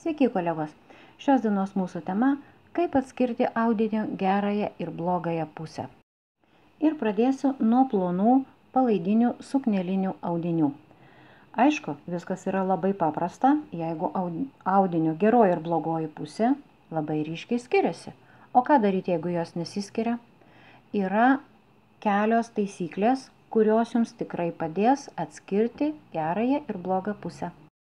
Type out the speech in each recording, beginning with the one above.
Sveiki kolegos, šios dienos mūsų tema – kaip atskirti audinio gerąją ir blogąją pusę. Ir pradėsiu nuo plonų palaidinių suknelinių audinių. Aišku, viskas yra labai paprasta, jeigu audinio geroji ir blogoji pusė labai ryškiai skiriasi. O ką daryti, jeigu jos nesiskiria? Yra kelios taisyklės, kurios jums tikrai padės atskirti gerąją ir blogą pusę.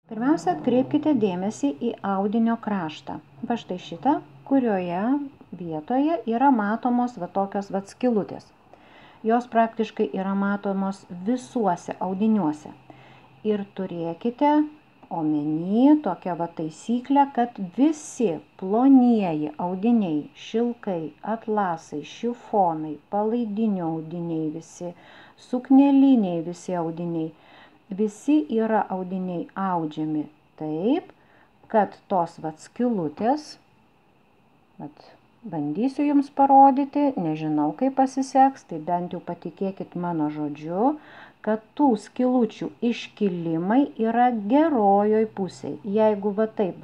Pirmiausia, atkreipkite dėmesį į audinio kraštą. Va štai šitą, kurioje vietoje yra matomos va tokios va skylutės. Jos praktiškai yra matomos visuose audiniuose. Ir turėkite omeny tokią va taisyklę, kad visi plonieji audiniai, šilkai, atlasai, šifonai, palaidinio audiniai visi, sukneliniai visi audiniai, visi yra audiniai audžiami taip, kad tos skylutės, bandysiu jums parodyti, nežinau kaip pasiseks, tai bent jau patikėkit mano žodžiu, kad tų skylučių iškilimai yra gerojoj pusėj. Jeigu taip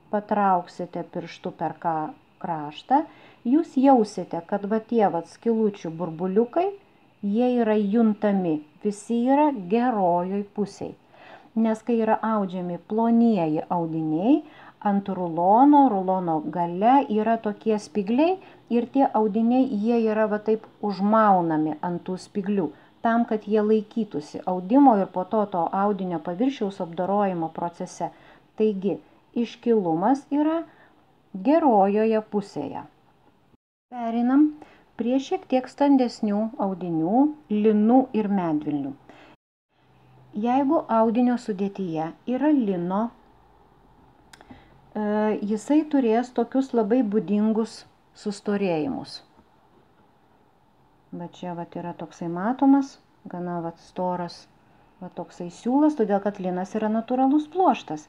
patrauksite pirštu per kraštą, jūs jausite, kad tie skylučių burbuliukai, jie yra juntami, visi yra gerojoj pusėj. Nes kai yra audžiami plonieji audiniai, ant rulono gale yra tokie spygliai ir tie audiniai, jie yra taip užmaunami ant tų spyglių, tam, kad jie laikytųsi audimo ir po to audinio paviršiaus apdorojimo procese. Taigi, iškilumas yra gerojoje pusėje. Pereinam prie šiek tiek standesnių audinių, linų ir medvilnių. Jeigu audinio sudėtyje yra lino, jisai turės tokius labai būdingus sustorėjimus. Bet čia yra toksai matomas, gana storas toksai siūlas, todėl kad linas yra natūralus pluoštas.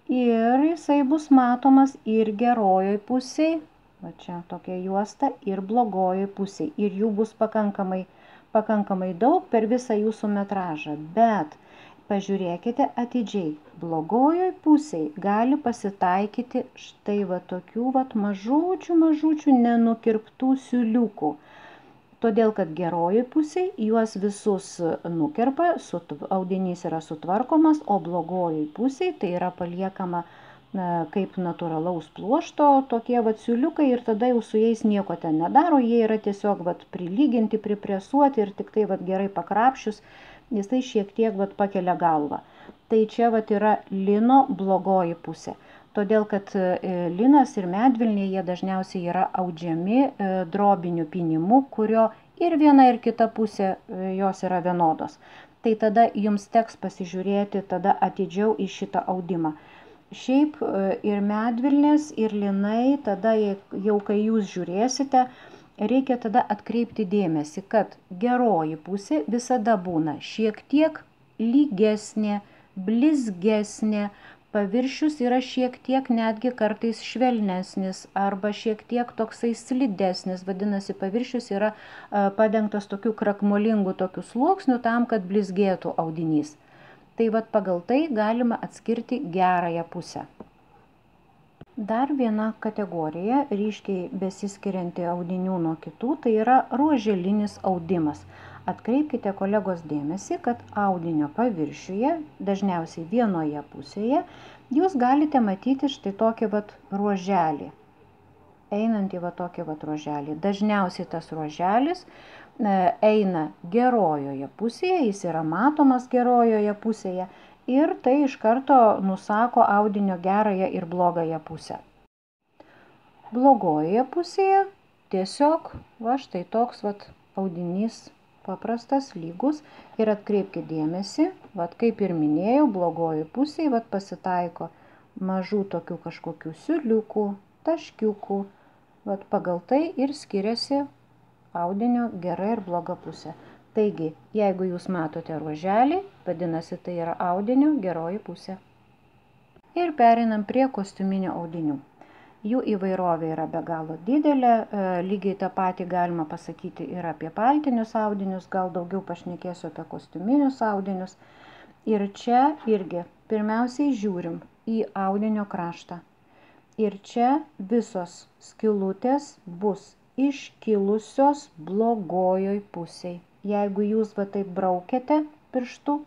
Ir jisai bus matomas ir gerojoj pusėj, va čia tokia juosta, ir blogojoj pusėj. Ir jų bus pakankamai daug per visą jūsų metražą. Bet pažiūrėkite atidžiai, blogojoj pusėj gali pasitaikyti štai tokių mažučių nenukirptų siūliukų. Todėl, kad gerojoj pusėj juos visus nukerpa, audinys yra sutvarkomas, o blogojoj pusėj tai yra paliekama kaip natūralaus pluošto tokie siūliukai ir tada jau su jais nieko ten nedaro, jie yra tiesiog prilyginti, pripresuoti ir tik tai gerai pakrapšius, jisai šiek tiek pakelia galvą. Tai čia yra lino blogoji pusė. Todėl, kad linas ir medvilniai jie dažniausiai yra audžiami drobiniu pynimu, kurio ir viena ir kita pusė jos yra vienodos. Tai tada jums teks pasižiūrėti tada atidžiau į šitą audimą. Šiaip ir medvilnės, ir linai, tada jau kai jūs žiūrėsite, reikia tada atkreipti dėmesį, kad geroji pusė visada būna šiek tiek lygesnė, blizgesnė, paviršius yra šiek tiek netgi kartais švelnesnis arba šiek tiek toksai slidesnis, vadinasi, paviršius yra padengtas tokiu krakmolingu tokiu sluoksniu tam, kad blizgėtų audinys. Tai pagal tai galima atskirti gerąją pusę. Dar viena kategorija, ryškiai besiskirianti audinių nuo kitų, tai yra ruoželinis audimas. Atkreipkite kolegos dėmesį, kad audinio paviršiuje, dažniausiai vienoje pusėje, jūs galite matyti štai tokį ruoželį. Einantį tokį ruoželį. Dažniausiai tas ruoželis eina gerojoje pusėje, jis yra matomas gerojoje pusėje ir tai iš karto nusako audinio gerąją ir blogąją pusę. Blogojoje pusėje tiesiog štai toks audinys paprastas, lygus ir atkreipkite dėmesį, kaip ir minėjau, blogojoj pusėje pasitaiko mažų tokių kažkokių siūliukų, taškiukų, pagal tai ir skiriasi audinio gera ir bloga pusė. Taigi, jeigu jūs matote ruoželį, vadinasi, tai yra audinio geroji pusė. Ir pereinam prie kostiuminio audinių. Jų įvairovė yra be galo didelė, lygiai tą patį galima pasakyti ir apie paltinius audinius, gal daugiau pašnekėsiu apie kostiuminius audinius. Ir čia irgi pirmiausiai žiūrim, į audinio kraštą. Ir čia visos skylutės bus iškilusios blogojoj pusėj. Jeigu jūs va taip braukiate pirštu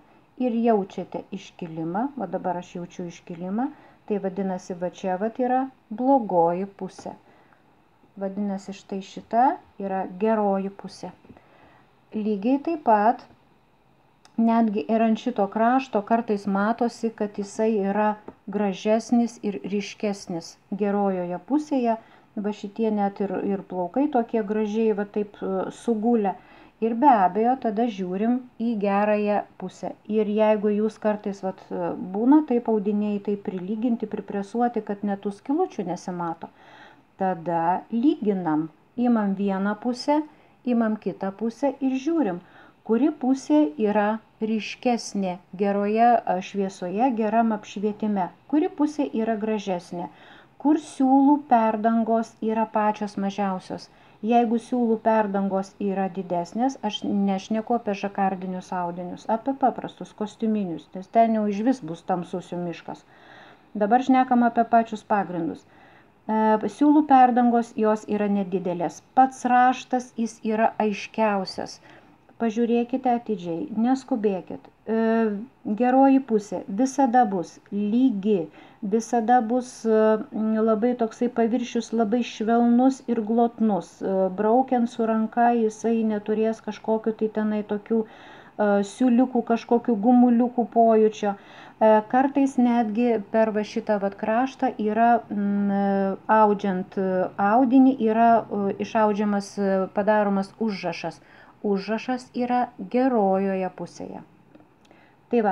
ir jaučiate iškilimą, o dabar aš jaučiu iškilimą, tai vadinasi, va čia va yra blogoji pusė. Vadinasi, štai šita yra geroji pusė. Lygiai taip pat, netgi ir ant šito krašto kartais matosi, kad jisai yra gražesnis ir ryškesnis gerojoje pusėje. Va šitie net ir plaukai tokie gražiai va taip sugulę. Ir be abejo, tada žiūrim į gerąją pusę. Ir jeigu jūs kartais vat, būna taip audiniai, taip prilyginti, pripresuoti, kad net tų skylučių nesimato, tada lyginam. Imam vieną pusę, imam kitą pusę ir žiūrim, kuri pusė yra ryškesnė geroje šviesoje, geram apšvietime, kuri pusė yra gražesnė, kur siūlų perdangos yra pačios mažiausios. Jeigu siūlų perdangos yra didesnės, aš nešneku apie žakardinius audinius, apie paprastus kostiuminius, nes ten jau išvis bus tamsus jų miškas. Dabar šnekam apie pačius pagrindus. Siūlų perdangos jos yra nedidelės. Pats raštas jis yra aiškiausias. Pažiūrėkite atidžiai, neskubėkit. Geroji pusė visada bus lygi, visada bus labai toksai paviršius, labai švelnus ir glotnus. Braukiant su ranka jisai neturės kažkokiu tai tenai tokių siūliukų, kažkokių gumuliukų pojūčio. Kartais netgi per va šitą vat kraštą yra audžiant audinį, yra išaudžiamas, padaromas užrašas. Užrašas yra gerojoje pusėje. Tai va,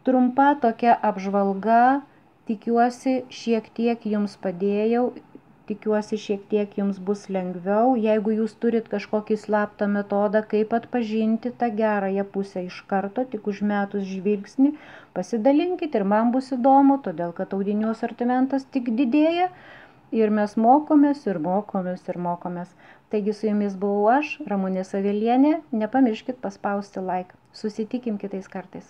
trumpa tokia apžvalga, tikiuosi šiek tiek jums padėjau, tikiuosi šiek tiek jums bus lengviau. Jeigu jūs turit kažkokį slaptą metodą, kaip atpažinti tą gerąją pusę iš karto, tik užmetus žvilgsnį, pasidalinkit ir man bus įdomu, todėl kad audinių asortimentas tik didėja ir mes mokomės ir mokomės ir mokomės. Taigi su jumis buvau aš, Ramunė Savelienė. Nepamirškit paspausti like. Susitikim kitais kartais.